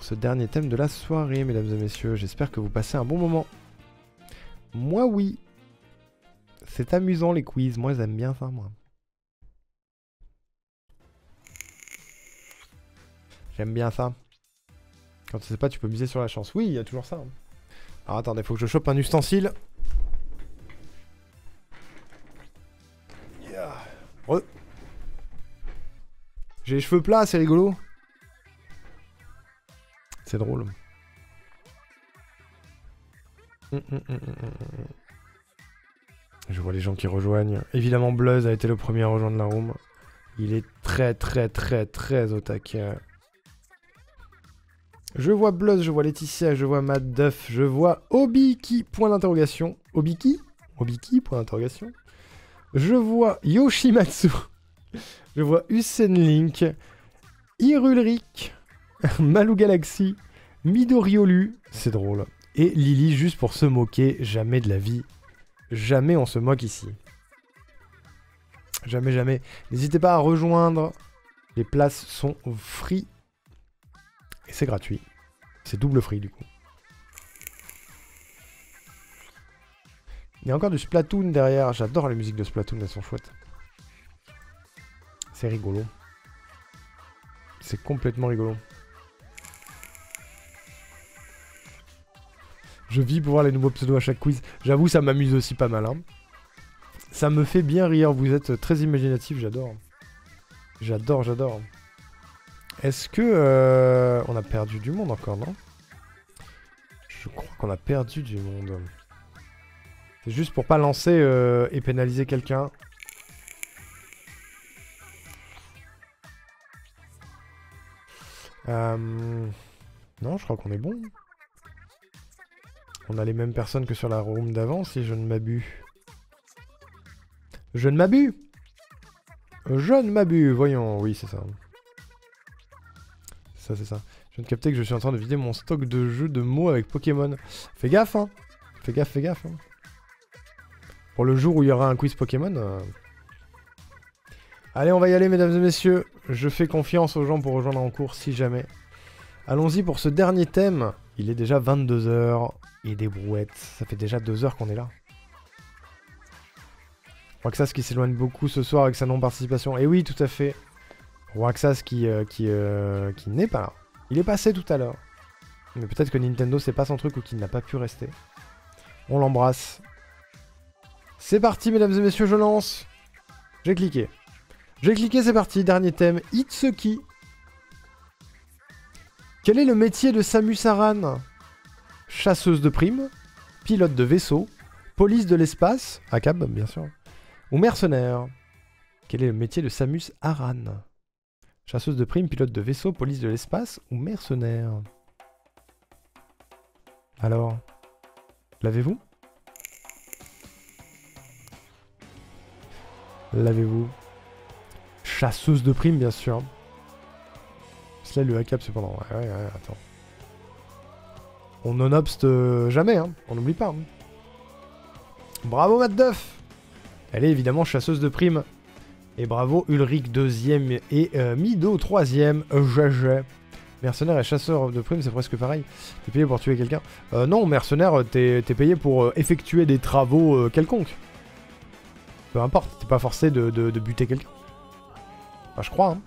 ce dernier thème de la soirée, mesdames et messieurs. J'espère que vous passez un bon moment. Moi, oui. C'est amusant, les quiz. Moi, j'aime bien ça, moi. J'aime bien ça. Quand tu sais pas, tu peux miser sur la chance. Oui, il y a toujours ça. Hein. Alors, attendez, faut que je chope un ustensile. Yeah. J'ai les cheveux plats, c'est rigolo. C'est drôle. Je vois les gens qui rejoignent. Évidemment, Bluzz a été le premier à rejoindre la room. Il est très au taquet. Je vois Bluzz, je vois Laetitia, je vois Matt Duff, je vois Obiki, point d'interrogation. Obiki ? Obiki, point d'interrogation. Je vois Yoshimatsu. Je vois Usain Link. Irulrik. Malou Galaxy. Midoriolu. C'est drôle. Et Lily, juste pour se moquer, jamais de la vie. Jamais on se moque ici. Jamais, jamais. N'hésitez pas à rejoindre. Les places sont free. Et c'est gratuit. C'est double free du coup. Il y a encore du Splatoon derrière. J'adore les musiques de Splatoon, elles sont chouettes. C'est rigolo. C'est complètement rigolo. Je vis pour voir les nouveaux pseudos à chaque quiz. J'avoue, ça m'amuse aussi pas mal. Hein. Ça me fait bien rire. Vous êtes très imaginatif, j'adore. J'adore. Est-ce que... on a perdu du monde encore, non? Je crois qu'on a perdu du monde. C'est juste pour pas lancer et pénaliser quelqu'un. Non, je crois qu'on est bon. On a les mêmes personnes que sur la room d'avant, si je ne m'abuse. Je ne m'abuse, voyons. Oui, c'est ça. Ça, c'est ça. Je viens de capter que je suis en train de vider mon stock de jeux de mots avec Pokémon. Fais gaffe, hein. Fais gaffe. Hein. Pour le jour où il y aura un quiz Pokémon... Allez, on va y aller, mesdames et messieurs. Je fais confiance aux gens pour rejoindre en cours, si jamais. Allons-y pour ce dernier thème. Il est déjà 22 h et des brouettes. Ça fait déjà 2 heures qu'on est là. Roxas qui s'éloigne beaucoup ce soir avec sa non-participation. Et oui, tout à fait. Roxas qui n'est pas là. Il est passé tout à l'heure. Mais peut-être que Nintendo c'est pas son truc ou qu'il n'a pas pu rester. On l'embrasse. C'est parti, mesdames et messieurs, je lance. J'ai cliqué. C'est parti. Dernier thème. Itsuki. Quel est le métier de Samus Aran? Chasseuse de primes, pilote de vaisseau, police de l'espace, ACAB bien sûr, ou mercenaire? Quel est le métier de Samus Aran? Chasseuse de primes, pilote de vaisseau, police de l'espace ou mercenaire? Alors, l'avez-vous? L'avez-vous? Chasseuse de primes, bien sûr. Cela le hack-up cependant. Ouais, attends. On non-obste jamais, hein. On n'oublie pas. Hein. Bravo Matt Duff. Elle est évidemment chasseuse de primes. Et bravo Ulrich 2ème et Mido 3ème. GG. Mercenaire et chasseur de primes, c'est presque pareil. T'es payé pour tuer quelqu'un. Non, mercenaire, t'es payé pour effectuer des travaux quelconques. Peu importe, t'es pas forcé de buter quelqu'un. Enfin, je crois, hein.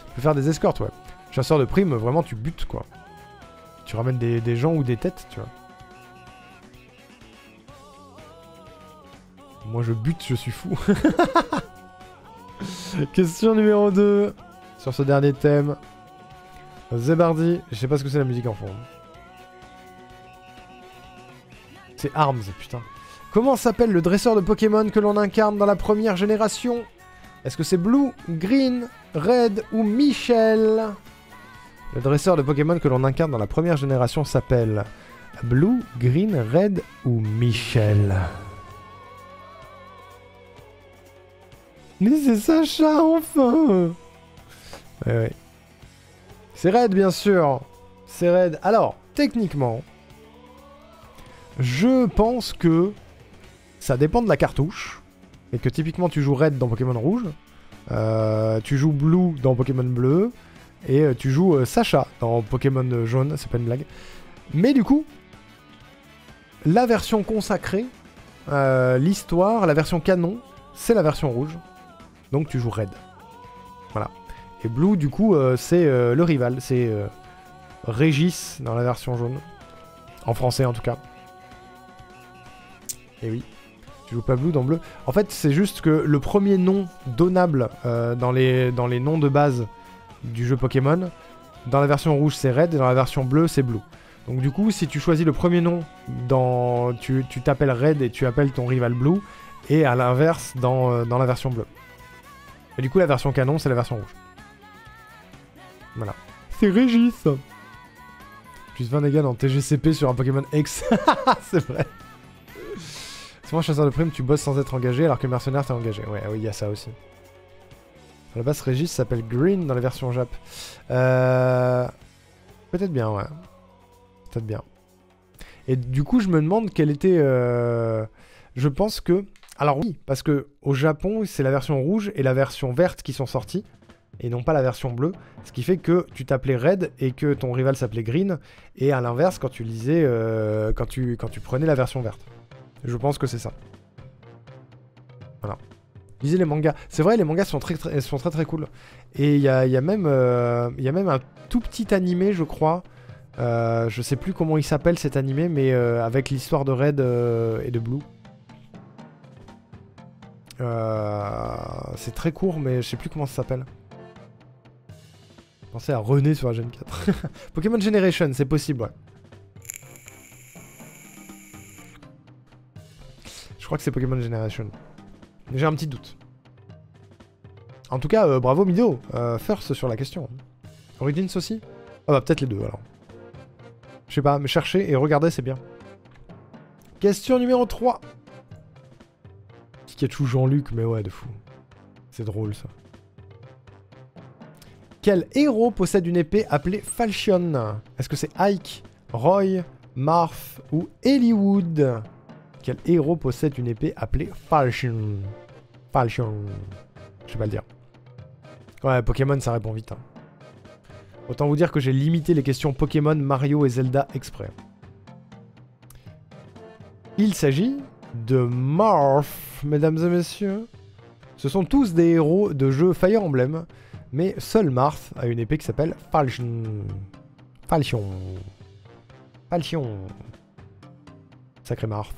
Tu peux faire des escortes, ouais. Chasseur de primes, vraiment, tu butes, quoi. Tu ramènes des gens ou des têtes, tu vois. Moi, je bute, je suis fou. Question numéro 2. Sur ce dernier thème. Zebardi. Je sais pas ce que c'est la musique en fond. C'est Arms, putain. Comment s'appelle le dresseur de Pokémon que l'on incarne dans la première génération? Est-ce que c'est Blue, Green, Red ou Michel? Le dresseur de Pokémon que l'on incarne dans la première génération s'appelle Blue, Green, Red ou Michel? Mais c'est Sacha, enfin! Ouais. C'est Red, bien sûr. C'est Red. Alors, techniquement, je pense que ça dépend de la cartouche. Et que typiquement, tu joues Red dans Pokémon Rouge. Tu joues Blue dans Pokémon Bleu. Et tu joues Sacha dans Pokémon Jaune, c'est pas une blague. Mais du coup, la version consacrée, l'histoire, la version canon, c'est la version rouge. Donc tu joues Red. Voilà. Et Blue, du coup, c'est le rival. C'est Régis dans la version jaune. En français, en tout cas. Et oui. Tu joues pas Blue dans Bleu. En fait, c'est juste que le premier nom donnable dans les noms de base du jeu Pokémon, dans la version rouge, c'est Red, et dans la version bleue, c'est Blue. Donc du coup, si tu choisis le premier nom, tu t'appelles Red et tu appelles ton rival Blue, et à l'inverse dans la version bleue. Et du coup, la version canon, c'est la version rouge. Voilà. C'est Régis. Plus 20 dégâts dans TGCP sur un Pokémon X. C'est vrai. C'est moi, chasseur de primes, tu bosses sans être engagé, alors que mercenaire, t'es engagé. Ouais, oui, il y a ça aussi. À la base, Régis s'appelle Green dans les versions Jap. Peut-être bien, ouais. Peut-être bien. Et du coup, je me demande quelle était... Je pense que... Alors oui, parce que au Japon, c'est la version rouge et la version verte qui sont sorties, et non pas la version bleue. Ce qui fait que tu t'appelais Red et que ton rival s'appelait Green. Et à l'inverse, quand tu lisais... quand tu prenais la version verte. Je pense que c'est ça. Voilà. Lisez les mangas. C'est vrai, les mangas sont très cool. Et il y a même un tout petit animé, je crois. Je sais plus comment il s'appelle cet animé, mais avec l'histoire de Red et de Blue. C'est très court, mais je sais plus comment ça s'appelle. Pensez à René sur la Gen 4. Pokémon Generation, c'est possible, ouais. Je crois que c'est Pokémon Generation. J'ai un petit doute. En tout cas, bravo Mido. First sur la question. Origins aussi? Ah bah peut-être les deux alors. Je sais pas, mais chercher et regarder c'est bien. Question numéro 3. Pikachu Jean-Luc, mais ouais, de fou. C'est drôle ça. Quel héros possède une épée appelée Falchion? Est-ce que c'est Ike, Roy, Marth ou Eliwood? Quel héros possède une épée appelée Falchion? Falchion. Je sais pas le dire. Ouais, Pokémon, ça répond vite. Hein. Autant vous dire que j'ai limité les questions Pokémon, Mario et Zelda exprès. Il s'agit de Marth, mesdames et messieurs. Ce sont tous des héros de jeux Fire Emblem, mais seul Marth a une épée qui s'appelle Falchion. Falchion. Falchion. Sacré Marth.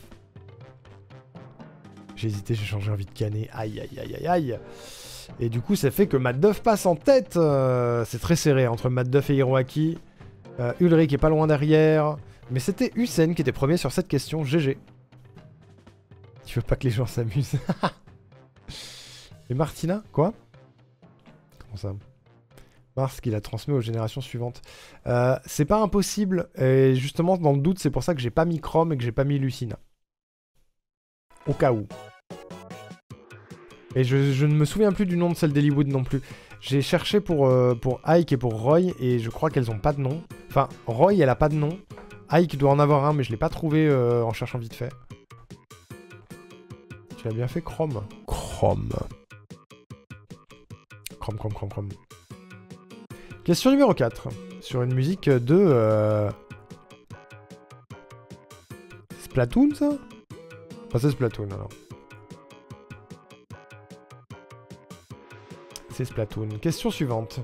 J'ai hésité, j'ai changé envie de canner. Aïe, aïe, aïe, aïe, aïe. Et du coup, ça fait que Matt Duff passe en tête. C'est très serré entre Matt Duff et Hiroaki. Ulrich est pas loin derrière. Mais c'était Hussein qui était premier sur cette question. GG. Tu veux pas que les gens s'amusent? Et Martina? Quoi? Comment ça? Mars qui la transmet aux générations suivantes. C'est pas impossible. Et justement, dans le doute, c'est pour ça que j'ai pas mis Chrome et que j'ai pas mis Lucina. Au cas où. Et je ne me souviens plus du nom de celle d'Hollywood non plus. J'ai cherché pour Ike et pour Roy et je crois qu'elles ont pas de nom. Enfin, Roy, elle a pas de nom. Ike doit en avoir un, mais je l'ai pas trouvé en cherchant vite fait. Tu as bien fait Chrome. Chrome. Chrome. Question numéro 4. Sur une musique de... Splatoon, ça? Enfin, c'est Splatoon, alors. C'est Splatoon. Question suivante.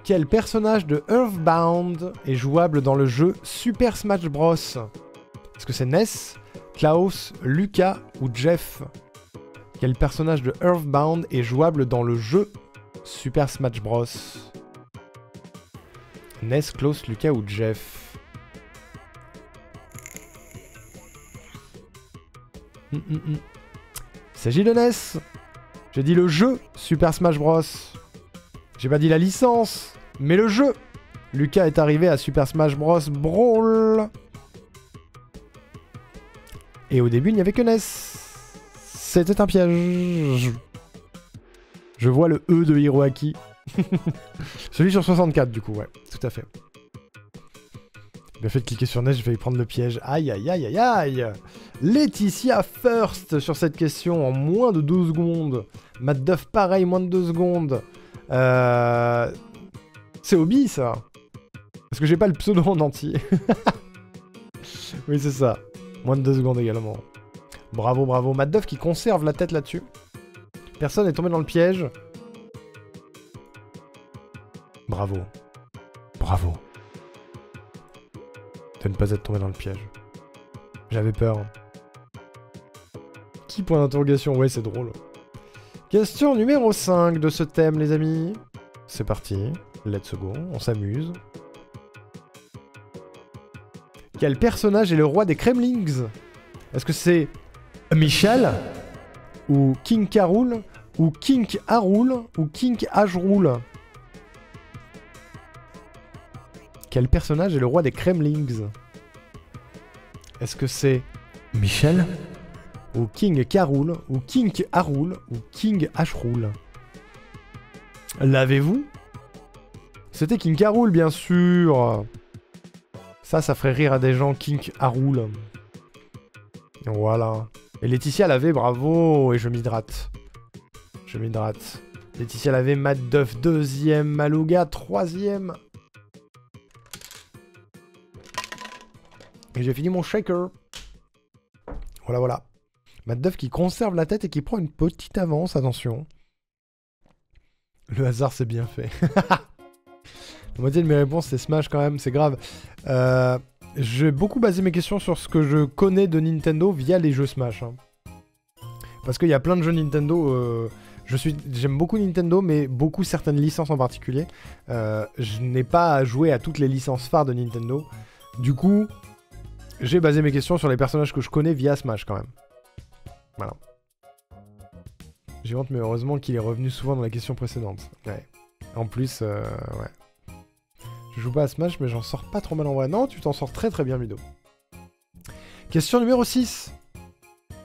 Quel personnage de Earthbound est jouable dans le jeu Super Smash Bros? Est-ce que c'est Ness, Klaus, Lucas ou Jeff? Quel personnage de Earthbound est jouable dans le jeu Super Smash Bros? Ness, Klaus, Lucas ou Jeff? Il s'agit de Ness. J'ai dit le jeu Super Smash Bros. J'ai pas dit la licence, mais le jeu. Lucas est arrivé à Super Smash Bros. Brawl. Et au début, il n'y avait que Ness. C'était un piège. Je vois le E de Hiroaki. Celui sur 64, du coup, ouais, tout à fait. Bien fait de cliquer sur neige, je vais y prendre le piège. Aïe, aïe, aïe, aïe, aïe. Laetitia first sur cette question en moins de 12 secondes. Matt Duff, pareil, moins de 2 secondes. C'est Obi, ça. Parce que j'ai pas le pseudo en entier. Oui, c'est ça. Moins de 2 secondes également. Bravo, bravo. Matt Duff qui conserve la tête là-dessus. Personne n'est tombé dans le piège. Bravo. Bravo. De ne pas être tombé dans le piège. J'avais peur. Qui point d'interrogation? Ouais, c'est drôle. Question numéro 5 de ce thème, les amis. C'est parti. Let's go. On s'amuse. Quel personnage est le roi des Kremlings? Est-ce que c'est Michel? Ou King K. Rool? Ou King Arul? Ou King Ajrul? Quel personnage est le roi des Kremlings? Est-ce que c'est Michel? Ou King Karul? Ou King Arul? Ou King Ajrul? L'avez-vous? C'était King Karul, bien sûr. Ça ferait rire à des gens, King Arul. Voilà. Et Laetitia l'avait, bravo. Et je m'hydrate. Je m'hydrate. Laetitia l'avait, Matt Duff 2ème, Malouga 3ème. Et j'ai fini mon shaker. Voilà, voilà. Matt Duff qui conserve la tête et qui prend une petite avance, attention. Le hasard, c'est bien fait. La moitié de mes réponses, c'est Smash quand même, c'est grave. J'ai beaucoup basé mes questions sur ce que je connais de Nintendo via les jeux Smash. Hein. Parce qu'il y a plein de jeux Nintendo... J'aime beaucoup Nintendo, mais beaucoup certaines licences en particulier. Je n'ai pas joué à toutes les licences phares de Nintendo. Du coup, j'ai basé mes questions sur les personnages que je connais via Smash quand même. Voilà. J'ai honte, mais heureusement qu'il est revenu souvent dans la question précédente. Ouais. En plus, ouais. Je joue pas à Smash, mais j'en sors pas trop mal en vrai. Non, tu t'en sors très très bien, Mido. Question numéro 6.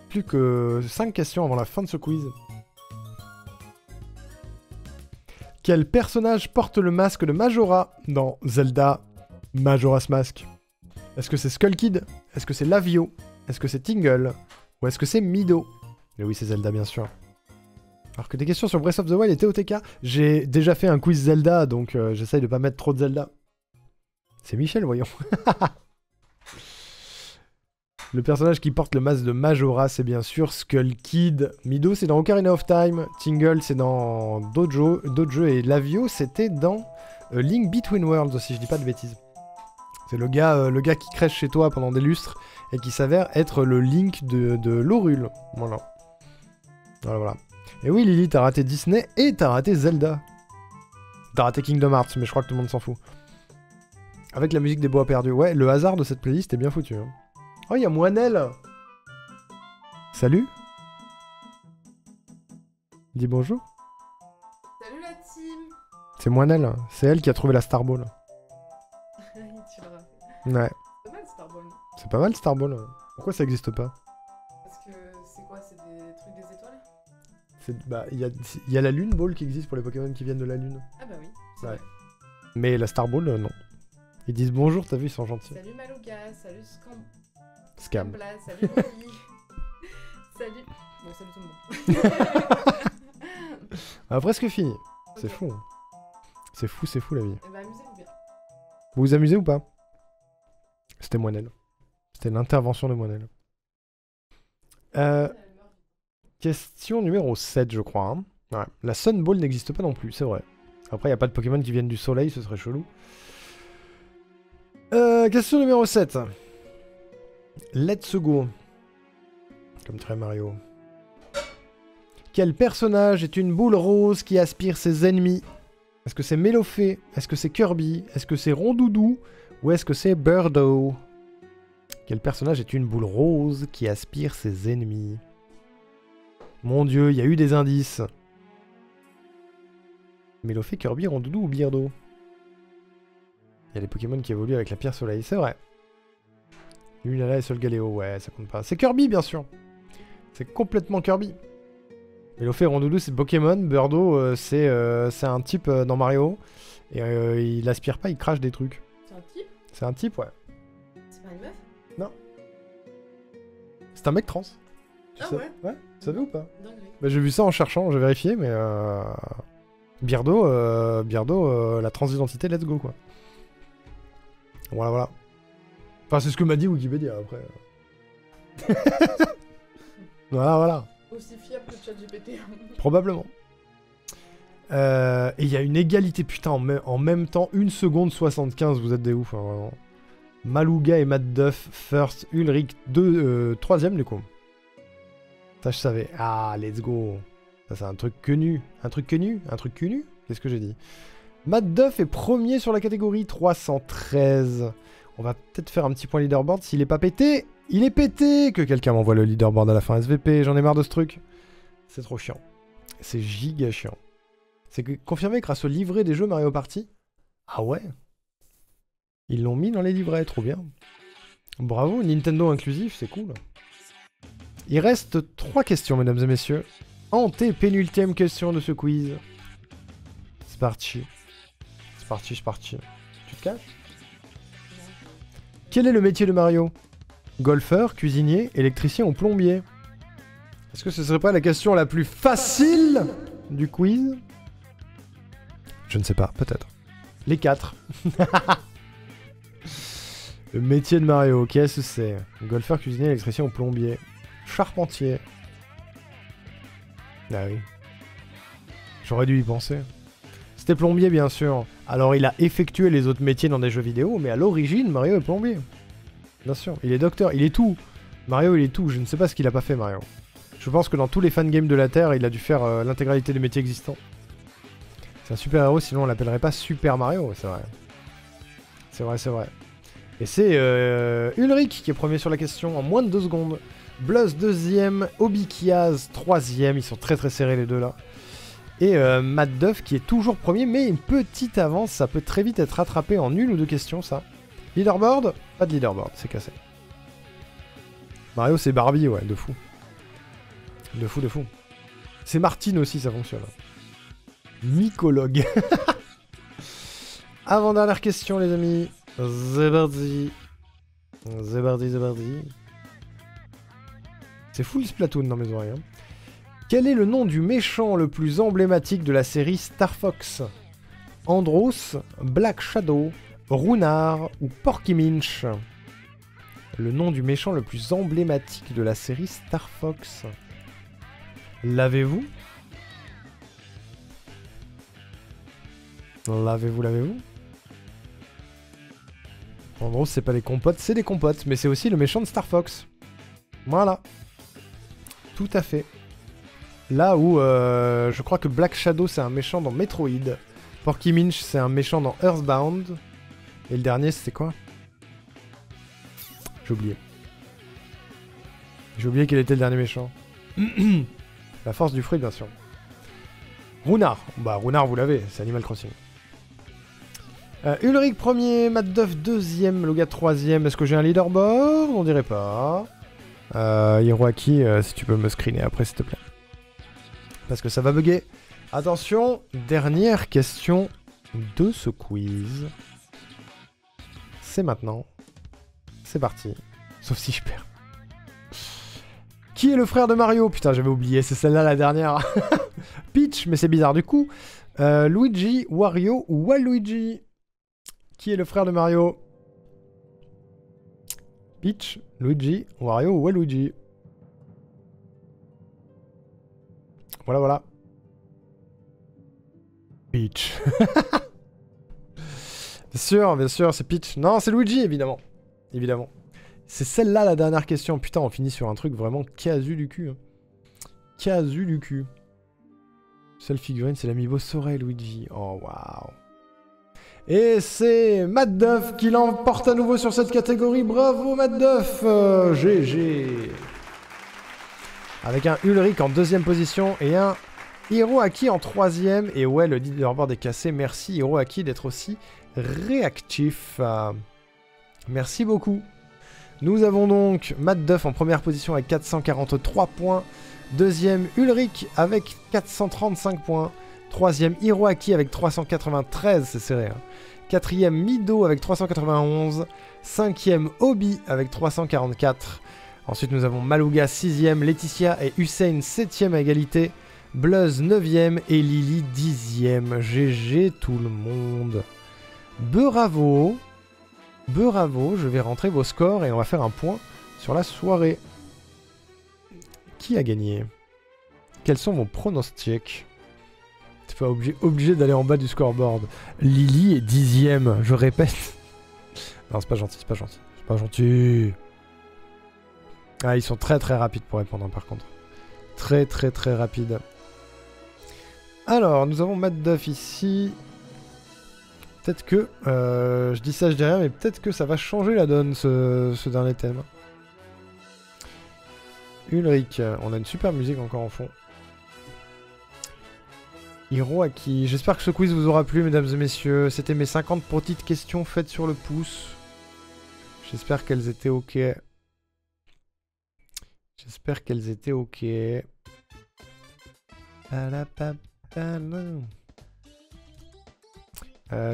Plus que 5 questions avant la fin de ce quiz. Quel personnage porte le masque de Majora dans Zelda Majora's Mask? Est-ce que c'est Skull Kid? Est-ce que c'est Lavio? Est-ce que c'est Tingle? Ou est-ce que c'est Mido? Et oui, c'est Zelda, bien sûr. Alors que des questions sur Breath of the Wild et TOTK, j'ai déjà fait un quiz Zelda, donc j'essaye de pas mettre trop de Zelda. C'est Michel, voyons. Le personnage qui porte le masque de Majora, c'est bien sûr Skull Kid. Mido, c'est dans Ocarina of Time. Tingle, c'est dans d'autres jeux. Et Lavio, c'était dans Link Between Worlds, si je dis pas de bêtises. C'est le gars qui crèche chez toi pendant des lustres et qui s'avère être le Link de l'Hyrule. Voilà. Voilà, voilà. Et oui, Lily, t'as raté Disney et t'as raté Zelda. T'as raté Kingdom Hearts, mais je crois que tout le monde s'en fout. Avec la musique des bois perdus. Ouais, le hasard de cette playlist est bien foutu. Hein. Oh, il y a Moinel. Salut. Dis bonjour. Salut la team. C'est Moinel. C'est elle qui a trouvé la Starball. Tu l'auras fait. Ouais. C'est pas mal Starball. C'est pas mal Starball. Pourquoi ça existe pas? Parce que c'est quoi? C'est des trucs des étoiles? Bah, il y a la Lune Ball qui existe pour les Pokémon qui viennent de la Lune. Ah bah oui. Ouais. Vrai. Mais la Starball, non. Ils disent bonjour, t'as vu, ils sont gentils. Salut Malouga, salut Scam. Scambla, salut Molly. Salut. Bon, salut tout le monde. Ah, presque fini. Ok. C'est fou. C'est fou la vie. Eh bah amusez-vous bien. Vous vous amusez ou pas? C'était Moinel. C'était l'intervention de Moinel. Question numéro 7, je crois. Hein. Ouais. La Sun Ball n'existe pas non plus, c'est vrai. Après, il n'y a pas de Pokémon qui viennent du soleil, ce serait chelou. Question numéro 7. Let's go. Comme très Mario. Quel personnage est une boule rose qui aspire ses ennemis? Est-ce que c'est Mélofée? Est-ce que c'est Kirby? Est-ce que c'est Rondoudou? Ou est-ce que c'est Birdo? Quel personnage est une boule rose qui aspire ses ennemis? Mon dieu, il y a eu des indices. Mélofée, Kirby, Rondoudou ou Birdo? Il y a des Pokémon qui évoluent avec la pierre soleil, c'est vrai. Lunala et Solgaleo, ouais, ça compte pas. C'est Kirby, bien sûr. C'est complètement Kirby. Mélofée, Rondoudou, c'est Pokémon. Birdo, c'est un type dans Mario. Et il aspire pas, il crache des trucs. C'est un type? C'est un type, ouais. c'est un mec trans. Tu Ah sais ouais? Ouais, tu savais ou pas? Dinguerie. Bah, j'ai vu ça en cherchant, j'ai vérifié, mais Beardo, la transidentité, let's go quoi. Voilà, voilà. Enfin, c'est ce que m'a dit Wikipédia après. Voilà, voilà. Aussi fiable que ChatGPT. Probablement. Et il y a une égalité, putain, en même temps, 1 seconde 75, vous êtes des ouf, hein, vraiment. Malouga et Matt Duff, first, Ulrich, 3ème du coup. Ça je savais. Ah, let's go. Ça c'est un truc connu. Un truc connu? Un truc connu? Qu'est-ce que j'ai dit? Matt Duff est premier sur la catégorie, 313. On va peut-être faire un petit point leaderboard. S'il est pas pété, il est pété. Que quelqu'un m'envoie le leaderboard à la fin SVP. J'en ai marre de ce truc. C'est trop chiant. C'est giga chiant. C'est confirmé grâce au livret des jeux Mario Party. Ah ouais? Ils l'ont mis dans les livrets, trop bien. Bravo, Nintendo inclusif, c'est cool. Il reste 3 questions, mesdames et messieurs. Pénultième question de ce quiz. C'est parti. C'est parti, c'est parti. Tu te caches? Quel est le métier de Mario? Golfeur, cuisinier, électricien ou plombier? Est-ce que ce serait pas la question la plus facile du quiz? Je ne sais pas, peut-être. Les 4. Le métier de Mario, qu'est-ce que c'est? Golfeur, cuisinier, électricien ou plombier? Charpentier. Ah oui. J'aurais dû y penser. C'était plombier, bien sûr. Alors, il a effectué les autres métiers dans des jeux vidéo, mais à l'origine, Mario est plombier. Bien sûr. Il est docteur, il est tout. Mario, il est tout. Je ne sais pas ce qu'il a pas fait, Mario. Je pense que dans tous les fangames de la Terre, il a dû faire l'intégralité des métiers existants. C'est un super héros, sinon on l'appellerait pas Super Mario, c'est vrai. C'est vrai, c'est vrai. Et c'est Ulrich qui est premier sur la question en moins de 2 secondes. Bluzz 2ème, Obikiaz 3ème, ils sont très très serrés les deux là. Et Matt Duff qui est toujours premier, mais une petite avance, ça peut très vite être rattrapé en 1 ou 2 questions ça. Leaderboard? Pas de leaderboard, c'est cassé. Mario c'est Barbie, ouais, de fou. De fou, de fou. C'est Martine aussi, ça fonctionne. Mycologue. Avant-dernière question les amis. Zebardi. Zebardi, Zebardi. C'est full Splatoon dans mes oreilles. Hein. Quel est le nom du méchant le plus emblématique de la série Star Fox? Andros, Black Shadow, Runar ou Porky Minch? Le nom du méchant le plus emblématique de la série Star Fox. L'avez-vous? L'avez-vous, l'avez-vous? Andros, c'est pas des compotes, c'est des compotes, mais c'est aussi le méchant de Star Fox. Voilà. Tout à fait. Là où je crois que Black Shadow c'est un méchant dans Metroid. Porky Minch c'est un méchant dans Earthbound. Et le dernier c'était quoi? J'ai oublié. J'ai oublié quel était le dernier méchant. La force du fruit bien sûr. Runar. Bah Runar vous l'avez, c'est Animal Crossing. Ulrich premier, Matt Duff deuxième, Loga troisième. Est-ce que j'ai un leaderboard? On dirait pas. Hiroaki, si tu peux me screener après s'il te plaît. Parce que ça va bugger. Attention, dernière question de ce quiz. C'est maintenant. C'est parti. Sauf si je perds. Qui est le frère de Mario? Putain, j'avais oublié, c'est celle-là la dernière. Peach, mais c'est bizarre du coup. Luigi, Wario ou Waluigi? Qui est le frère de Mario? Peach, Luigi, Wario ou Waluigi? Voilà, voilà. Peach. Bien sûr, c'est Peach. Non, c'est Luigi, évidemment. Évidemment. C'est celle-là la dernière question. Putain, on finit sur un truc vraiment casu du cul. Hein. Casu du cul. Seule figurine, c'est l'amiibo Sorel Luigi. Oh, waouh. Et c'est Matt Duff qui l'emporte à nouveau sur cette catégorie. Bravo Matt Duff. GG. Avec un Ulrich en deuxième position et un Hiroaki en troisième. Et ouais, le leaderboard est cassé. Merci Hiroaki d'être aussi réactif. Merci beaucoup. Nous avons donc Matt Duff en première position avec 443 points. Deuxième Ulrich avec 435 points. Troisième Hiroaki avec 393, c'est serré. Hein. Quatrième Mido avec 391. Cinquième Obi avec 344. Ensuite, nous avons Malouga 6ème, Laetitia et Hussein 7ème à égalité, Bluzz 9ème et Lily 10ème. GG tout le monde. Bravo. Bravo, je vais rentrer vos scores et on va faire un point sur la soirée. Qui a gagné? Quels sont vos pronostics? T'es pas obligé d'aller en bas du scoreboard. Lily est 10ème, je répète. Non, c'est pas gentil, c'est pas gentil. C'est pas gentil. Ah, ils sont très très rapides pour répondre, par contre. Très très très rapides. Alors, nous avons Matt Duff ici. Peut-être que... je dis ça, je dis rien, mais peut-être que ça va changer la donne, ce dernier thème. Ulrich, on a une super musique encore en fond. Hiroaki, j'espère que ce quiz vous aura plu, mesdames et messieurs. C'était mes 50 petites questions faites sur le pouce. J'espère qu'elles étaient ok. J'espère qu'elles étaient ok.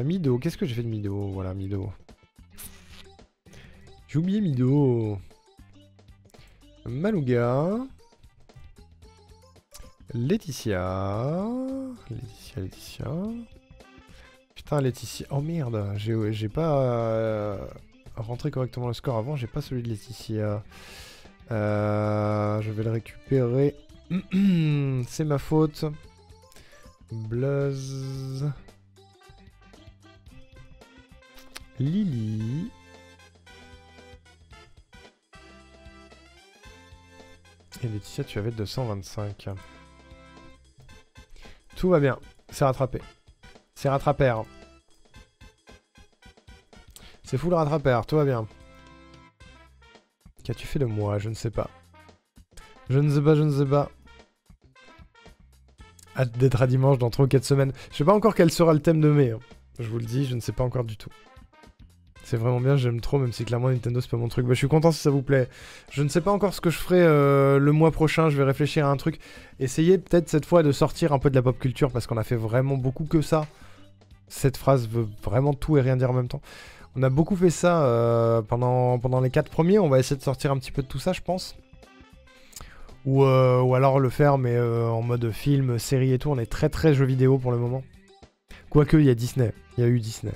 Mido, qu'est-ce que j'ai fait de Mido? Voilà, Mido. J'ai oublié Mido. Malouga. Laetitia. Laetitia. Putain, Laetitia. Oh merde, j'ai pas rentré correctement le score avant, j'ai pas celui de Laetitia. Je vais le récupérer. C'est ma faute. Bluzz. Lily. Et Laetitia, tu avais 225. Tout va bien. C'est rattrapé. C'est rattrapère. C'est fou le rattrapère. Tout va bien. Qu'as-tu fait de moi? Je ne sais pas. Je ne sais pas, je ne sais pas. Hâte d'être à dimanche dans 3 ou 4 semaines. Je sais pas encore quel sera le thème de mai. Hein. Je vous le dis, je ne sais pas encore du tout. C'est vraiment bien, j'aime trop, même si clairement Nintendo c'est pas mon truc. Bah, je suis content si ça vous plaît. Je ne sais pas encore ce que je ferai le mois prochain, je vais réfléchir à un truc. Essayez peut-être cette fois de sortir un peu de la pop culture, parce qu'on a fait vraiment beaucoup que ça. Cette phrase veut vraiment tout et rien dire en même temps. On a beaucoup fait ça pendant les 4 premiers, on va essayer de sortir un petit peu de tout ça, je pense. Ou alors le faire, mais en mode film, série et tout. On est très très jeux vidéo pour le moment. Quoique, il y a Disney, il y a eu Disney.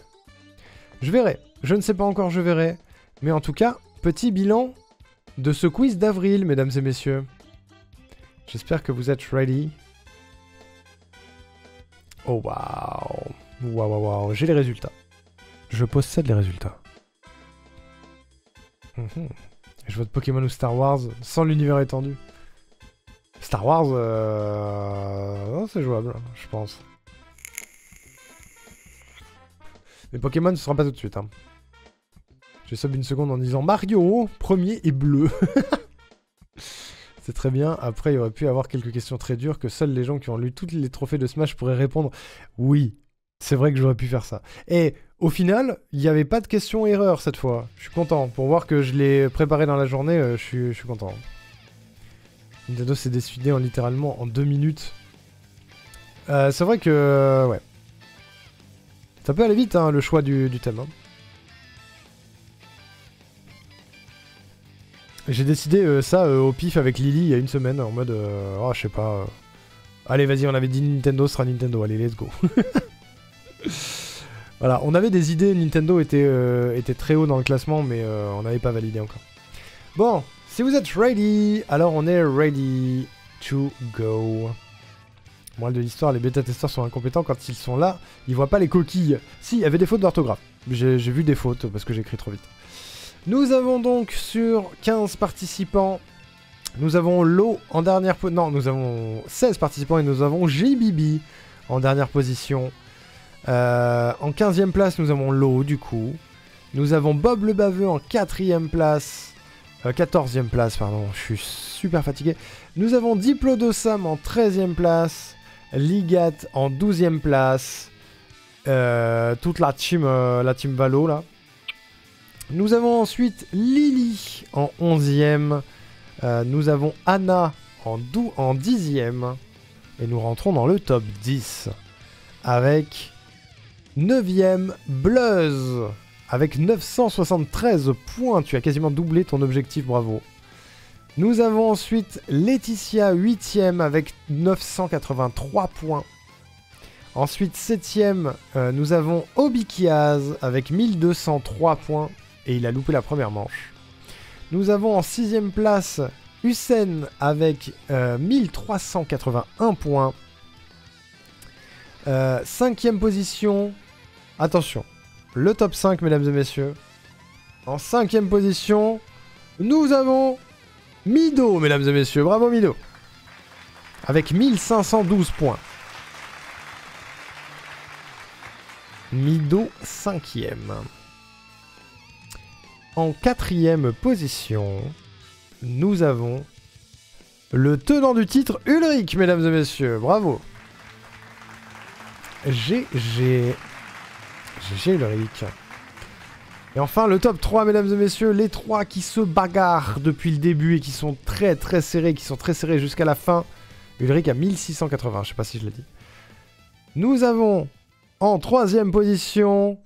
Je verrai. Je ne sais pas encore, je verrai. Mais en tout cas, petit bilan de ce quiz d'avril, mesdames et messieurs. J'espère que vous êtes ready. Oh waouh. Waouh, waouh, waouh. J'ai les résultats. Je possède les résultats. Je vote Pokémon ou Star Wars sans l'univers étendu. Star Wars, oh, c'est jouable, je pense. Mais Pokémon, ce sera pas tout de suite. Hein. Je sub une seconde en disant Mario, premier et bleu. C'est très bien. Après, il y aurait pu y avoir quelques questions très dures que seuls les gens qui ont lu tous les trophées de Smash pourraient répondre. Oui, c'est vrai que j'aurais pu faire ça. Et au final, il n'y avait pas de questions erreurs cette fois. Je suis content. Pour voir que je l'ai préparé dans la journée, je suis content. Nintendo s'est décidé littéralement en 2 minutes. C'est vrai que... ouais. Ça peut aller vite, hein, le choix du thème. Hein. J'ai décidé ça au pif avec Lily il y a une semaine, en mode... oh, je sais pas... allez, vas-y, on avait dit Nintendo sera Nintendo. Allez, let's go. Voilà, on avait des idées. Nintendo était très haut dans le classement, mais on n'avait pas validé encore. Bon, si vous êtes ready, alors on est ready to go. Morale de l'histoire, les bêta-testeurs sont incompétents quand ils sont là, ils voient pas les coquilles. Si, il y avait des fautes d'orthographe. J'ai vu des fautes parce que j'écris trop vite. Nous avons donc sur 15 participants, nous avons Lo en dernière position. Non, nous avons 16 participants et nous avons JBB en dernière position. En 15e place, nous avons Lo du coup. Nous avons Bob le Baveux en 4e place. 14e place, pardon, je suis super fatigué. Nous avons Diplodocam en 13e place. Ligat en 12e place. Toute la team Valo là. Nous avons ensuite Lily en 11e. Nous avons Anna en 10e. Et nous rentrons dans le top 10. Avec 9e Bluzz. Avec 973 points. Tu as quasiment doublé ton objectif, bravo. Nous avons ensuite Laetitia 8ème avec 983 points. Ensuite 7ème, nous avons Obikiaz avec 1203 points. Et il a loupé la première manche. Nous avons en 6ème place Hussein avec 1381 points. 5ème position. Attention, le top 5, mesdames et messieurs. En 5ème position, nous avons Mido, mesdames et messieurs. Bravo Mido. Avec 1512 points. Mido 5ème. En 4ème position, nous avons le tenant du titre, Ulrich, mesdames et messieurs. Bravo. GG Ulrich. Et enfin, le top 3, mesdames et messieurs, les 3 qui se bagarrent depuis le début et qui sont très serrés jusqu'à la fin. Ulrich à 1680, je sais pas si je l'ai dit. Nous avons en 3ème position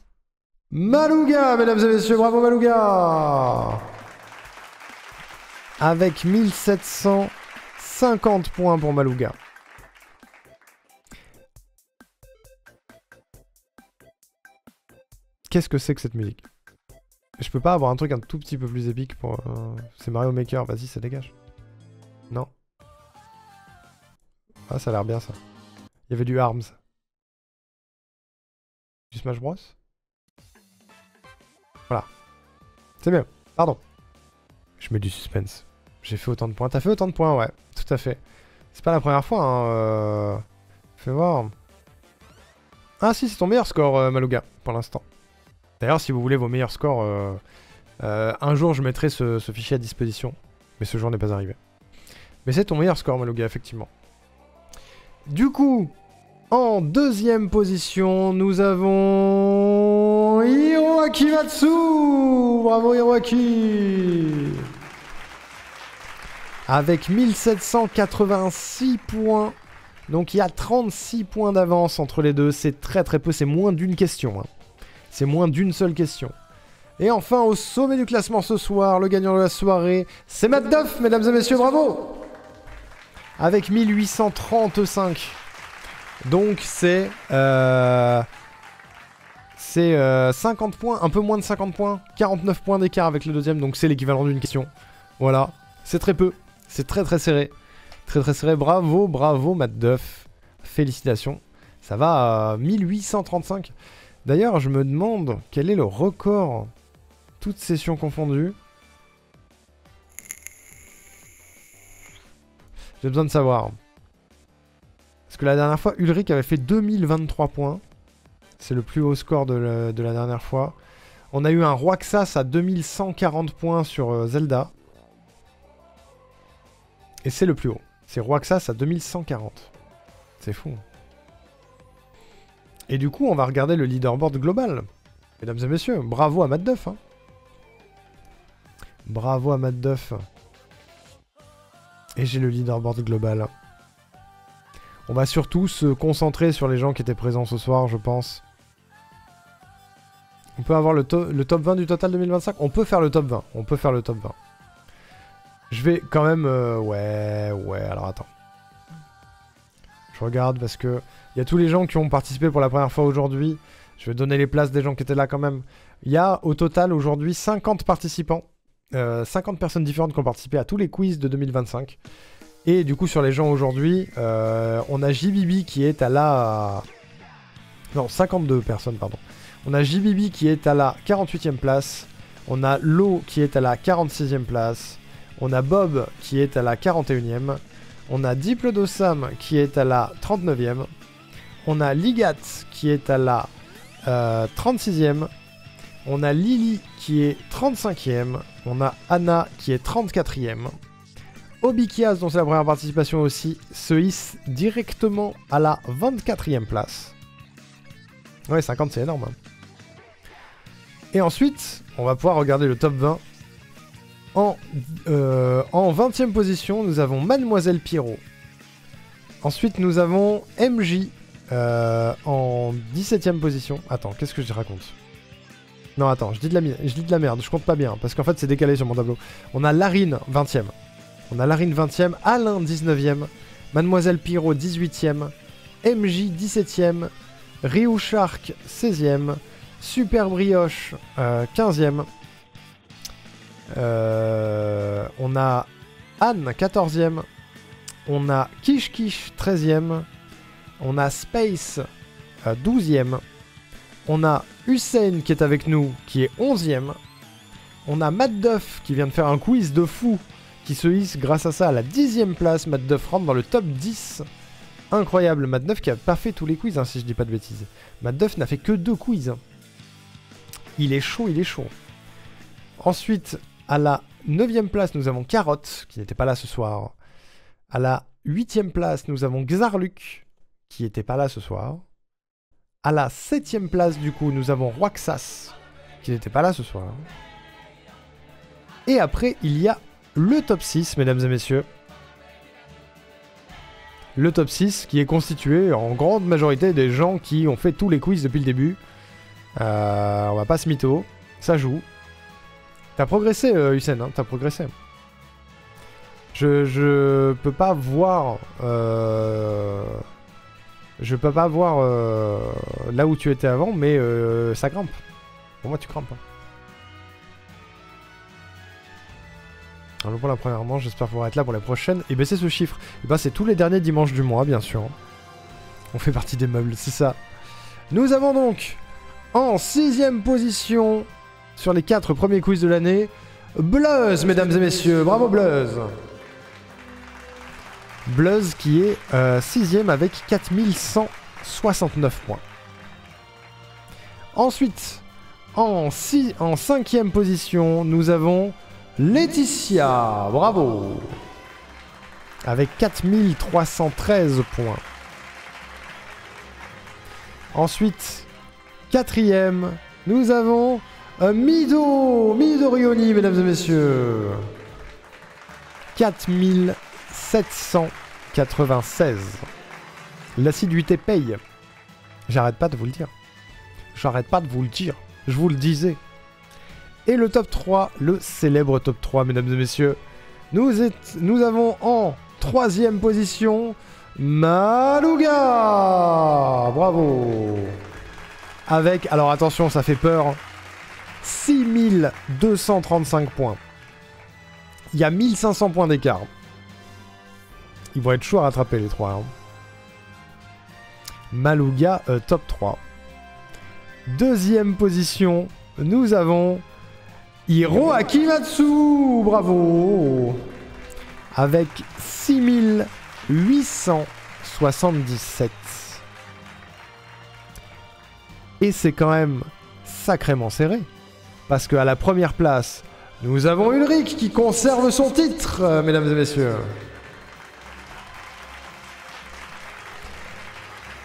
Malouga, mesdames et messieurs, bravo Malouga. Avec 1750 points pour Malouga. Qu'est-ce que c'est que cette musique? Je peux pas avoir un truc un tout petit peu plus épique pour... C'est Mario Maker, vas-y, ça dégage. Non. Ah, ça a l'air bien, ça. Il y avait du Arms. Du Smash Bros. Voilà. C'est bien. Pardon. Je mets du suspense. J'ai fait autant de points. T'as fait autant de points, ouais. Tout à fait. C'est pas la première fois, hein. Fais voir. Ah si, c'est ton meilleur score, Malouga, pour l'instant. D'ailleurs, si vous voulez vos meilleurs scores, un jour je mettrai ce fichier à disposition. Mais ce jour n'est pas arrivé. Mais c'est ton meilleur score, Malouga, effectivement. Du coup, en 2ème position, nous avons Hiroaki Matsu. Bravo Hiroaki. Avec 1786 points. Donc il y a 36 points d'avance entre les deux. C'est très peu, c'est moins d'une question. Hein. C'est moins d'une seule question. Et enfin, au sommet du classement ce soir, le gagnant de la soirée, c'est Matt Duff, mesdames et messieurs, bravo. Avec 1835. Donc c'est 50 points, un peu moins de 50 points, 49 points d'écart avec le deuxième, donc c'est l'équivalent d'une question. Voilà, c'est très peu, c'est très serré. Très serré, bravo Matt Duff. Félicitations, ça va à 1835. D'ailleurs, je me demande quel est le record, toutes sessions confondues. J'ai besoin de savoir. Parce que la dernière fois, Ulrich avait fait 2023 points. C'est le plus haut score de la dernière fois. On a eu un Roxas à 2140 points sur Zelda. Et c'est le plus haut. C'est Roxas à 2140. C'est fou. Et du coup, on va regarder le leaderboard global. Mesdames et messieurs, bravo à Matt Duff. Hein. Bravo à Matt Duff. Et j'ai le leaderboard global. On va surtout se concentrer sur les gens qui étaient présents ce soir, je pense. On peut avoir le top 20 du total 2025. On peut faire le top 20. On peut faire le top 20. Je vais quand même... ouais, alors attends. Je regarde parce que... Il y a tous les gens qui ont participé pour la première fois aujourd'hui. Je vais donner les places des gens qui étaient là quand même. Il y a au total aujourd'hui 50 participants. 50 personnes différentes qui ont participé à tous les quiz de 2025. Et du coup sur les gens aujourd'hui, on a JBB qui est à la... Non, 52 personnes, pardon. On a JBB qui est à la 48e place. On a Lo qui est à la 46e place. On a Bob qui est à la 41e. On a Diplodosam qui est à la 39e. On a Ligat qui est à la 36e. On a Lily qui est 35e. On a Anna qui est 34e. Obikiaz, dont c'est la première participation aussi, se hisse directement à la 24e place. Ouais, 50 c'est énorme. Hein. Et ensuite, on va pouvoir regarder le top 20. En 20e position, nous avons Mademoiselle Pierrot. Ensuite, nous avons MJ en 17e position. Attends, qu'est-ce que je raconte? Non, attends, je dis de la merde, je compte pas bien, parce qu'en fait, c'est décalé sur mon tableau. On a Larine, 20e. On a Larine 20e, Alain 19e, Mademoiselle Pyro 18e, MJ 17e, Ryu Shark 16e, Super Brioche 15e. On a Anne 14e. On a Kish Kish 13e. On a Space 12e. On a Hussein qui est avec nous, qui est 11e. On a Matt Duff qui vient de faire un quiz de fou, qui se hisse grâce à ça à la 10e place. Matt Duff rentre dans le top 10. Incroyable. Matt Duff qui a pas fait tous les quiz, hein, si je dis pas de bêtises. Matt Duff n'a fait que 2 quiz. Hein. Il est chaud, il est chaud. Ensuite, à la 9e place, nous avons Carotte, qui n'était pas là ce soir. À la 8e place, nous avons Xarluc, qui n'était pas là ce soir. À la 7e place, du coup, nous avons Roxas, qui n'était pas là ce soir. Et après, il y a le top 6, mesdames et messieurs. Le top 6 qui est constitué en grande majorité des gens qui ont fait tous les quiz depuis le début. On va pas se mytho, ça joue. T'as progressé, Hussein, hein, t'as progressé. Je peux pas voir... Je peux pas voir là où tu étais avant, mais ça grimpe. Pour moi, tu grimpes. Hein. Alors pour la première manche, j'espère pouvoir être là pour la prochaine et baisser ce chiffre. Et bah c'est tous les derniers dimanches du mois, bien sûr. On fait partie des meubles, c'est ça. Nous avons donc, en 6ème position, sur les 4 premiers quiz de l'année, Bluzz, mesdames et messieurs. Bravo Bluzz. Bluzz qui est 6ème avec 4169 points. Ensuite, en 5ème position, nous avons Laetitia, bravo, avec 4313 points. Ensuite, 4ème, nous avons Midorioni, mesdames et messieurs. 4796. L'assiduité paye. J'arrête pas de vous le dire. J'arrête pas de vous le dire. Je vous le disais. Et le top 3, le célèbre top 3, mesdames et messieurs. Nous avons en 3ème position Malouga. Bravo. Avec, alors attention, ça fait peur, 6235 points. Il y a 1500 points d'écart. Ils vont être chauds à rattraper les 3. Hein. Malouga, top 3. 2ème position, nous avons Hiro Akimatsu, bravo, avec 6877. Et c'est quand même sacrément serré, parce qu'à la première place, nous avons Ulrich qui conserve son titre, mesdames et messieurs.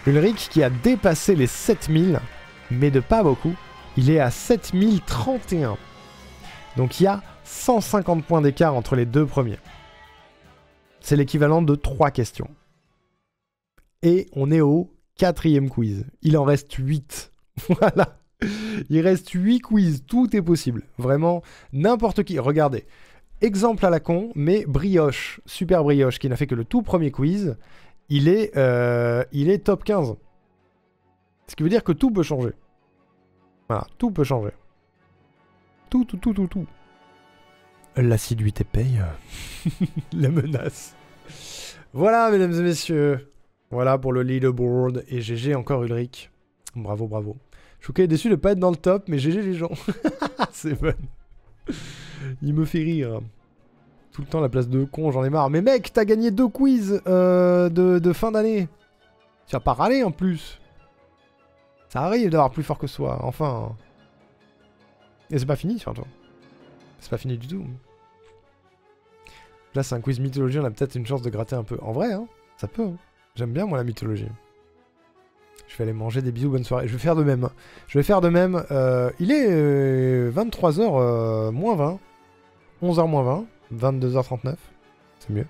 Ulrich qui a dépassé les 7000, mais de pas beaucoup. Il est à 7031. Donc il y a 150 points d'écart entre les deux premiers. C'est l'équivalent de 3 questions. Et on est au 4e quiz. Il en reste 8. Voilà. Il reste 8 quiz. Tout est possible. Vraiment, n'importe qui. Regardez. Exemple à la con, mais Brioche, Super Brioche, qui n'a fait que le tout premier quiz, il est top 15. Ce qui veut dire que tout peut changer. Voilà, tout peut changer. Tout. L'assiduité paye. La menace. Voilà, mesdames et messieurs. Voilà pour le leaderboard. Et GG encore Ulrich. Bravo, bravo. Je suis déçu de ne pas être dans le top, mais GG les gens. C'est fun. Il me fait rire. Tout le temps la place de con, j'en ai marre. Mais mec, t'as gagné 2 quiz de fin d'année. Tu vas pas râler en plus. Ça arrive d'avoir plus fort que soi, enfin. Et c'est pas fini surtout. C'est pas fini du tout. Là c'est un quiz mythologie, on a peut-être une chance de gratter un peu. En vrai, hein, ça peut. Hein. J'aime bien moi la mythologie. Je vais aller manger des bisous, bonne soirée. Je vais faire de même. Je vais faire de même. Il est 23h moins 20. 11h moins 20. 22h39. C'est mieux.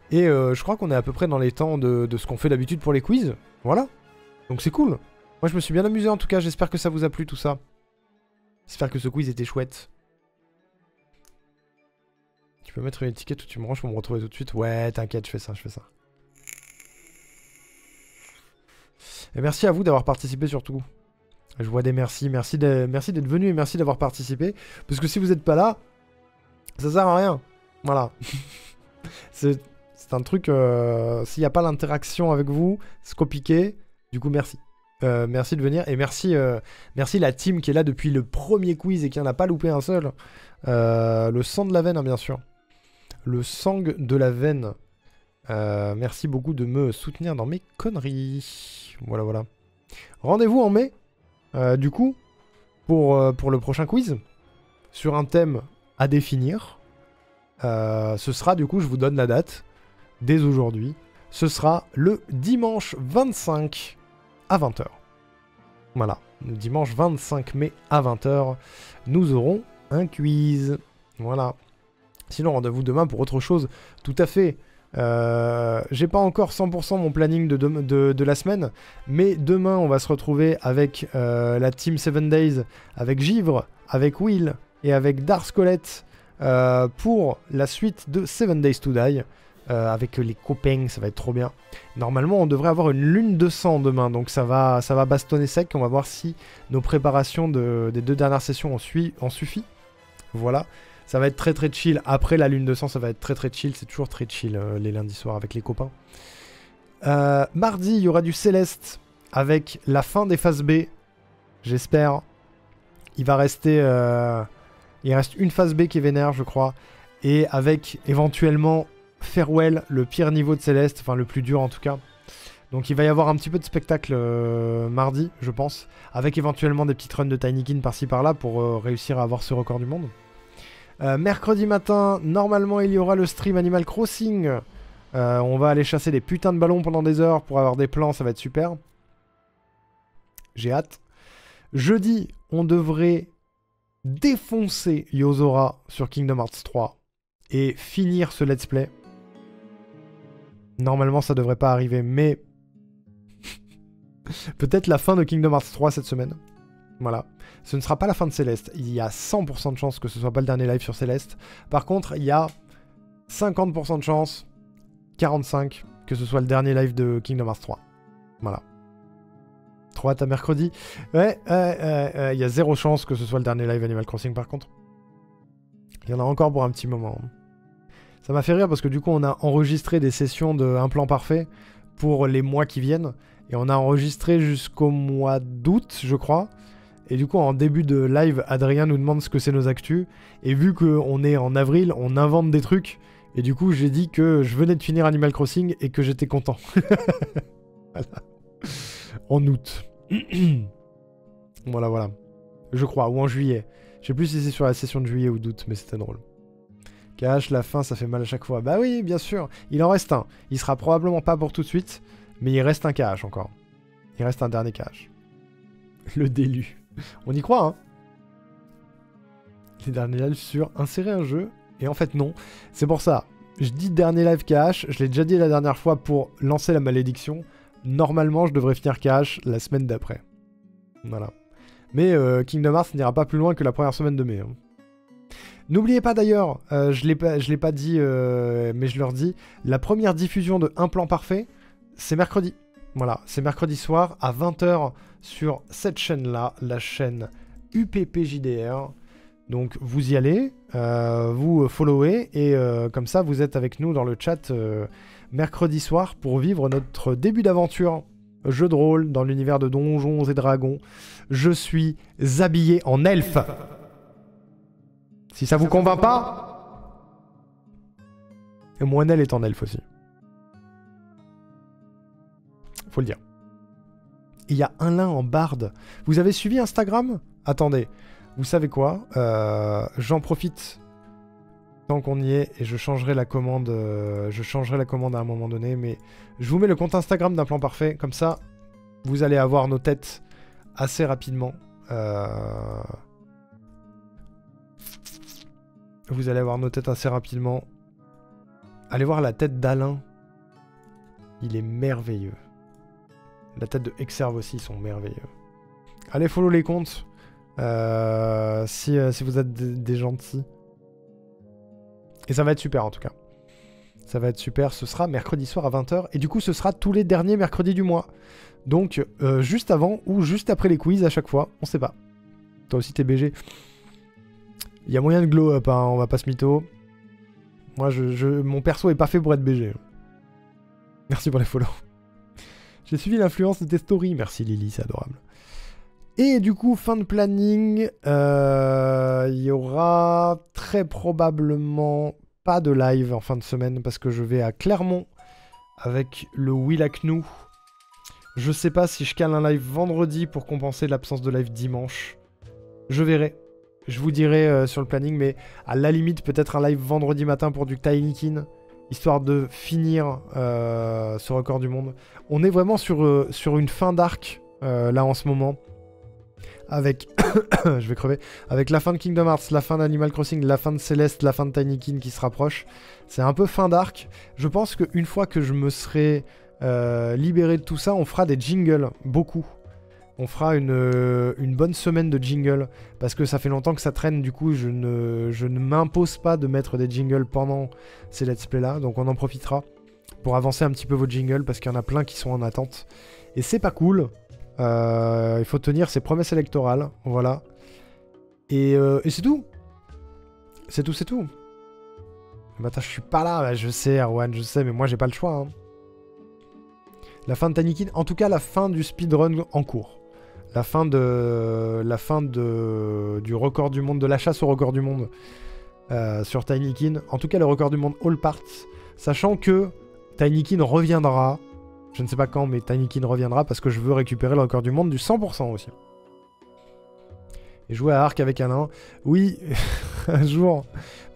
Et je crois qu'on est à peu près dans les temps de ce qu'on fait d'habitude pour les quiz. Voilà. Donc c'est cool. Moi je me suis bien amusé en tout cas. J'espère que ça vous a plu tout ça. J'espère que ce quiz était chouette. Tu peux mettre une étiquette où tu me ranges pour me retrouver tout de suite. Ouais, t'inquiète, je fais ça. Et merci à vous d'avoir participé surtout. Je vois des merci. Merci d'être venu et merci d'avoir participé. Parce que si vous n'êtes pas là, ça sert à rien. Voilà. C'est un truc... S'il n'y a pas l'interaction avec vous, c'est compliqué. Du coup, merci. Merci de venir. Et merci la team qui est là depuis le premier quiz et qui n'en a pas loupé un seul. Le sang de la veine, hein, bien sûr. Le sang de la veine. Merci beaucoup de me soutenir dans mes conneries. Voilà. Rendez-vous en mai, du coup, pour le prochain quiz. Sur un thème à définir. Ce sera, du coup, je vous donne la date. Dès aujourd'hui. Ce sera le dimanche 25 à 20h. Voilà. Le dimanche 25 mai à 20h. Nous aurons un quiz. Voilà. Sinon, rendez-vous demain pour autre chose. Tout à fait. J'ai pas encore 100% mon planning de la semaine, mais demain on va se retrouver avec la team 7 Days, avec Givre, avec Will et avec Dars Colette pour la suite de 7 Days to Die. Avec les copains, ça va être trop bien. Normalement, on devrait avoir une lune de sang demain, donc ça va bastonner sec. On va voir si nos préparations des 2 dernières sessions en suffit. Voilà. Ça va être très très chill. Après la lune de sang, ça va être très très chill. C'est toujours très chill les lundis soirs avec les copains. Mardi, il y aura du Céleste avec la fin des phases B. J'espère. Il va rester... il reste une phase B qui est vénère, je crois. Et avec éventuellement Farewell, le pire niveau de Céleste. Enfin, le plus dur en tout cas. Donc il va y avoir un petit peu de spectacle mardi, je pense. Avec éventuellement des petites runs de Tinykin par-ci par-là pour réussir à avoir ce record du monde. Mercredi matin, normalement il y aura le stream Animal Crossing. On va aller chasser des putains de ballons pendant des heures pour avoir des plans, ça va être super. J'ai hâte. Jeudi, on devrait défoncer Yozora sur Kingdom Hearts 3 et finir ce let's play. Normalement ça devrait pas arriver, mais peut-être la fin de Kingdom Hearts 3 cette semaine. Voilà. Ce ne sera pas la fin de Céleste. Il y a 100% de chance que ce soit pas le dernier live sur Céleste. Par contre, il y a 50% de chance, 45, que ce soit le dernier live de Kingdom Hearts 3. Voilà. 3 à mercredi. Ouais, il y a 0 chance que ce soit le dernier live Animal Crossing par contre. Il y en a encore pour un petit moment. Ça m'a fait rire parce que du coup, on a enregistré des sessions de Un plan parfait pour les mois qui viennent. Et on a enregistré jusqu'au mois d'août, je crois. Et du coup, en début de live, Adrien nous demande ce que c'est nos actus. Et vu qu'on est en avril, on invente des trucs. Et du coup, j'ai dit que je venais de finir Animal Crossing et que j'étais content. Voilà. En août. Voilà. Je crois, ou en juillet. Je sais plus si c'est sur la session de juillet ou d'août, mais c'était drôle. KH, la fin, ça fait mal à chaque fois. Bah oui, bien sûr. Il en reste un. Il sera probablement pas pour tout de suite, mais il reste un KH encore. Il reste un dernier KH. Le délu. On y croit, hein. Les derniers lives sur insérer un jeu. Et en fait, non. C'est pour ça. Je dis dernier live KH. Je l'ai déjà dit la dernière fois pour lancer la malédiction. Normalement, je devrais finir KH la semaine d'après. Voilà. Mais Kingdom Hearts n'ira pas plus loin que la première semaine de mai. Hein. N'oubliez pas d'ailleurs, je l'ai pas dit, mais je leur dis, la première diffusion de Un plan parfait, c'est mercredi. Voilà, c'est mercredi soir à 20h sur cette chaîne-là, la chaîne UPPJDR. Donc vous y allez, vous followez, et comme ça vous êtes avec nous dans le chat mercredi soir pour vivre notre début d'aventure jeu de rôle dans l'univers de Donjons et Dragons. Je suis habillé en elfe. Si ça vous convainc pas, et Moinel est en elfe aussi. Faut le dire. Il y a un lin en barde. Vous avez suivi Instagram? Attendez, vous savez quoi? J'en profite tant qu'on y est et je changerai la commande. À un moment donné, mais je vous mets le compte Instagram d'Un plan parfait. Comme ça, vous allez avoir nos têtes assez rapidement. Vous allez avoir nos têtes assez rapidement. Allez voir la tête d'Alain. Il est merveilleux. La tête de Exerve aussi, ils sont merveilleux. Allez follow les comptes. Si vous êtes des gentils. Et ça va être super en tout cas. Ça va être super, ce sera mercredi soir à 20h. Et du coup, ce sera tous les derniers mercredis du mois. Donc, juste avant ou juste après les quiz à chaque fois. On sait pas. Toi aussi, t'es BG. Il y a moyen de glow up, hein, on va pas se mytho. Moi, mon perso est pas fait pour être BG. Merci pour les follow. J'ai suivi l'influence de tes stories. Merci Lily, c'est adorable. Et du coup, fin de planning. Il y aura très probablement pas de live en fin de semaine parce que je vais à Clermont avec le Will Knou. Je sais pas si je cale un live vendredi pour compenser l'absence de live dimanche. Je verrai. Je vous dirai sur le planning, mais à la limite, peut-être un live vendredi matin pour du Tinykin, histoire de finir ce record du monde. On est vraiment sur une fin d'arc, là, en ce moment. Avec... je vais crever. Avec la fin de Kingdom Hearts, la fin d'Animal Crossing, la fin de Céleste, la fin de Tinykin qui se rapproche. C'est un peu fin d'arc. Je pense qu'une fois que je me serai libéré de tout ça, on fera des jingles, beaucoup. On fera une bonne semaine de jingles, parce que ça fait longtemps que ça traîne, du coup je ne m'impose pas de mettre des jingles pendant ces let's play là, donc on en profitera pour avancer un petit peu vos jingles, parce qu'il y en a plein qui sont en attente. Et c'est pas cool, il faut tenir ses promesses électorales, voilà. Et c'est tout. C'est tout. Bah attends, je suis pas là, je sais Erwan, je sais, mais moi j'ai pas le choix. Hein. La fin de Tinykin, en tout cas la fin du speedrun en cours. La fin du record du monde, de la chasse au record du monde sur Tinykin. En tout cas, le record du monde All Parts. Sachant que Tinykin reviendra. Je ne sais pas quand, mais Tinykin reviendra parce que je veux récupérer le record du monde du 100% aussi. Et jouer à Arc avec Alain. Oui, un jour.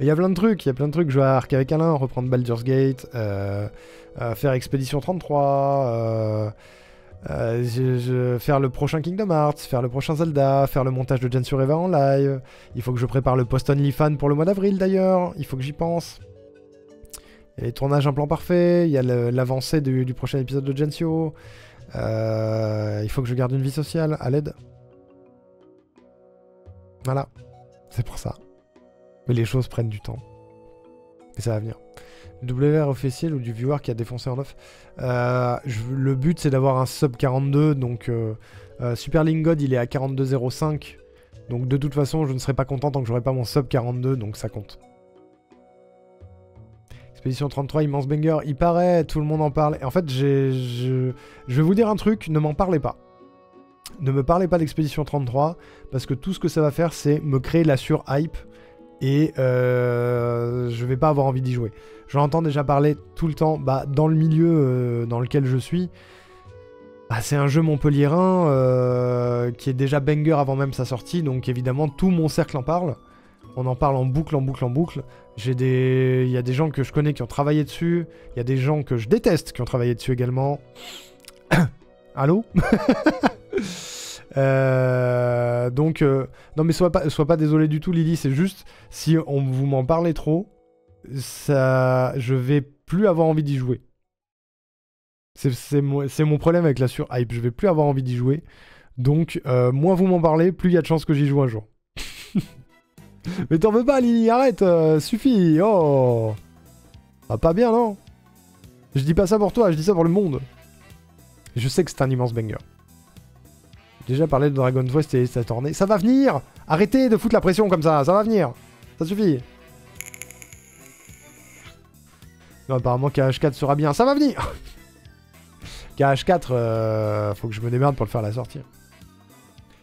Il y a plein de trucs. Jouer à Arc avec Alain, reprendre Baldur's Gate, faire Expédition 33... faire le prochain Kingdom Hearts, faire le prochain Zelda, faire le montage de Gen Survivor en live. Il faut que je prépare le post OnlyFans pour le mois d'avril d'ailleurs. Il faut que j'y pense. Il y a les tournages en plan parfait. Il y a l'avancée du prochain épisode de Gensio. Il faut que je garde une vie sociale à l'aide. Voilà. C'est pour ça. Mais les choses prennent du temps. Et ça va venir. WR officiel ou du viewer qui a défoncé en off. Le but c'est d'avoir un sub 42, donc Super Lingod il est à 42,05. Donc de toute façon je ne serai pas content tant que j'aurai pas mon sub 42, donc ça compte. Expédition 33, immense banger, il paraît, tout le monde en parle. Et en fait je vais vous dire un truc, ne m'en parlez pas. Ne me parlez pas d'Expédition 33, parce que tout ce que ça va faire c'est me créer la sur-hype. Et je vais pas avoir envie d'y jouer. J'en entends déjà parler tout le temps. Bah, dans le milieu dans lequel je suis, bah, c'est un jeu montpelliérain qui est déjà banger avant même sa sortie. Donc évidemment, tout mon cercle en parle. On en parle en boucle. Il y a des gens que je connais qui ont travaillé dessus. Il y a des gens que je déteste qui ont travaillé dessus également. Allô? Non mais sois pas désolé du tout Lily, c'est juste si vous m'en parlez trop, je vais plus avoir envie d'y jouer. C'est mon problème avec la sur-hype, je vais plus avoir envie d'y jouer. Donc moins vous m'en parlez, plus il y a de chances que j'y joue un jour. Mais t'en veux pas Lily, arrête, suffit. Oh, ah, pas bien non. Je dis pas ça pour toi, je dis ça pour le monde. Je sais que c'est un immense banger. Déjà parlé de Dragon Quest et sa tournée. Ça va venir! Arrêtez de foutre la pression comme ça va venir! Ça suffit! Non, apparemment KH4 sera bien, ça va venir! KH4, faut que je me démerde pour le faire la sortir.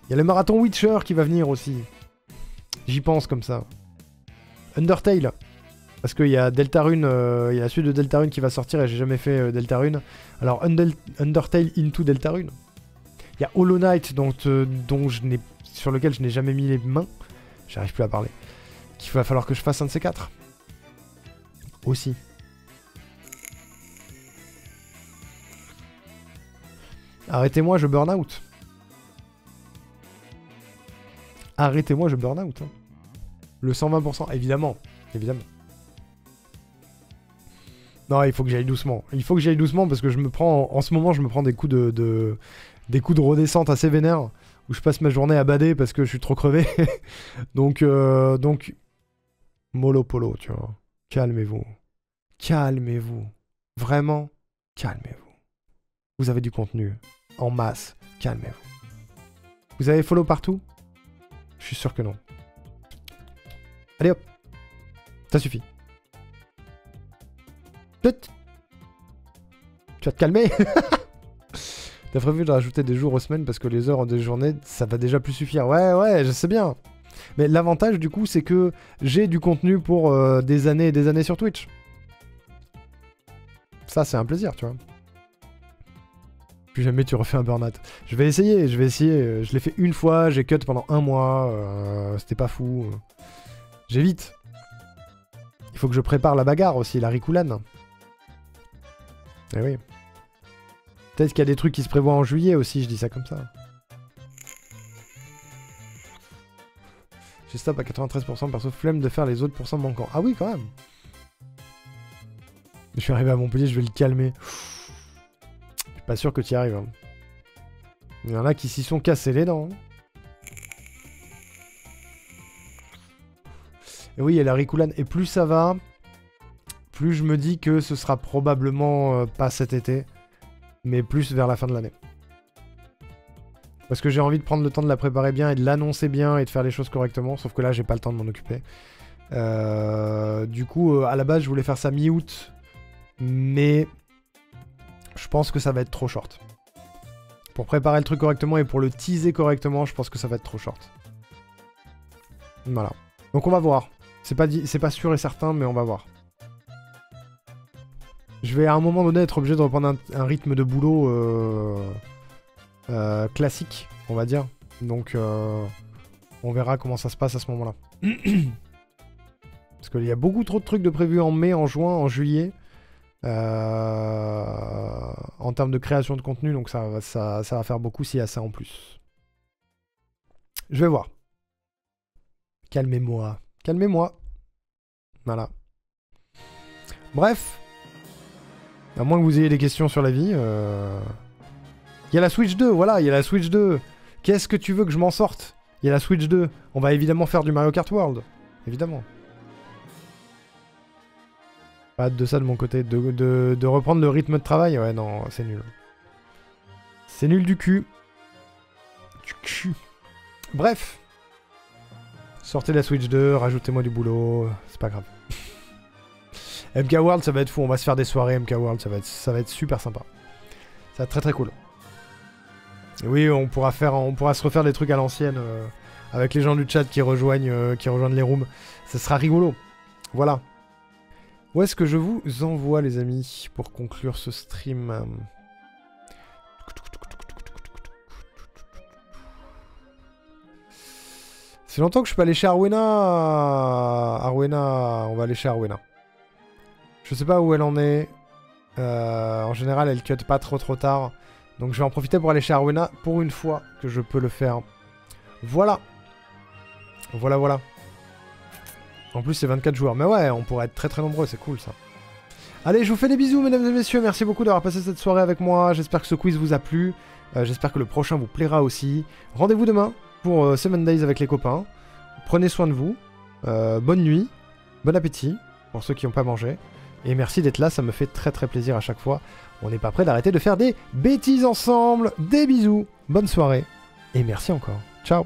Il y a le marathon Witcher qui va venir aussi. J'y pense comme ça. Undertale. Parce qu'il y a Deltarune, il y a la suite de Deltarune qui va sortir et j'ai jamais fait Deltarune. Alors Undertale into Deltarune. Il y a Hollow Knight sur lequel je n'ai jamais mis les mains. J'arrive plus à parler. Qu'il va falloir que je fasse un de ces quatre. Aussi. Arrêtez-moi, je burn out. Arrêtez-moi, je burn out. Hein. Le 120%, évidemment. Évidemment. Non, il faut que j'aille doucement. Il faut que j'aille doucement parce que je me prends... En ce moment, je me prends des coups des coups de redescente assez vénères où je passe ma journée à bader parce que je suis trop crevé. donc mollo polo, tu vois. Calmez-vous. Calmez-vous. Vraiment, calmez-vous. Vous avez du contenu en masse. Calmez-vous. Vous avez follow partout? Je suis sûr que non. Allez hop. Ça suffit. Tu vas te calmer. T'as prévu de rajouter des jours aux semaines parce que les heures en des journées, ça va déjà plus suffire. Ouais, je sais bien. Mais l'avantage du coup, c'est que j'ai du contenu pour des années et des années sur Twitch. Ça, c'est un plaisir, tu vois. Plus jamais tu refais un burn-out. Je vais essayer. Je l'ai fait une fois, j'ai cut pendant 1 mois. C'était pas fou. J'évite. Il faut que je prépare la bagarre aussi, la ricoulane. Eh oui. Peut-être qu'il y a des trucs qui se prévoient en juillet aussi, je dis ça comme ça. J'ai stop à 93% perso, flemme de faire les autres pourcents manquants. Ah oui, quand même. Je suis arrivé à Montpellier, je vais le calmer. Je suis pas sûr que tu y arrives. Hein. Il y en a qui s'y sont cassés les dents. Et oui, il y a la ricoulane. Et plus ça va, plus je me dis que ce sera probablement pas cet été, mais plus vers la fin de l'année. Parce que j'ai envie de prendre le temps de la préparer bien et de l'annoncer bien et de faire les choses correctement, sauf que là, j'ai pas le temps de m'en occuper. Du coup, à la base, je voulais faire ça mi-août, mais je pense que ça va être trop short. Pour préparer le truc correctement et pour le teaser correctement, je pense que ça va être trop short. Voilà. Donc on va voir. C'est pas sûr et certain, mais on va voir. Je vais à un moment donné être obligé de reprendre un rythme de boulot classique, on va dire. Donc on verra comment ça se passe à ce moment-là. Parce qu'il y a beaucoup trop de trucs de prévus en mai, en juin, en juillet. En termes de création de contenu, donc ça va faire beaucoup s'il y a ça en plus. Je vais voir. Calmez-moi. Calmez-moi. Voilà. Bref. À moins que vous ayez des questions sur la vie. Il y a la Switch 2, voilà, il y a la Switch 2. Qu'est-ce que tu veux que je m'en sorte? Il y a la Switch 2. On va évidemment faire du Mario Kart World. Évidemment. Pas hâte de ça de mon côté. De reprendre le rythme de travail. Ouais, non, c'est nul. C'est nul du cul. Du cul. Bref. Sortez la Switch 2, rajoutez-moi du boulot. C'est pas grave. MK World, ça va être fou. On va se faire des soirées MK World. Ça va être super sympa. Ça va être très très cool. Et oui, on pourra se refaire des trucs à l'ancienne avec les gens du chat qui rejoignent les rooms. Ça sera rigolo. Voilà. Où est-ce que je vous envoie, les amis, pour conclure ce stream? C'est longtemps que je suis pas allé chez Arwena. Arwena, on va aller chez Arwena. Je sais pas où elle en est. En général, elle cut pas trop tard. Donc je vais en profiter pour aller chez Arwena pour une fois que je peux le faire. Voilà. Voilà. En plus, c'est 24 joueurs. Mais ouais, on pourrait être très très nombreux, c'est cool ça. Allez, je vous fais des bisous, mesdames et messieurs. Merci beaucoup d'avoir passé cette soirée avec moi. J'espère que ce quiz vous a plu. J'espère que le prochain vous plaira aussi. Rendez-vous demain pour 7 Days avec les copains. Prenez soin de vous. Bonne nuit. Bon appétit pour ceux qui n'ont pas mangé. Et merci d'être là, ça me fait très très plaisir à chaque fois. On n'est pas prêt d'arrêter de faire des bêtises ensemble. Des bisous, bonne soirée. Et merci encore. Ciao.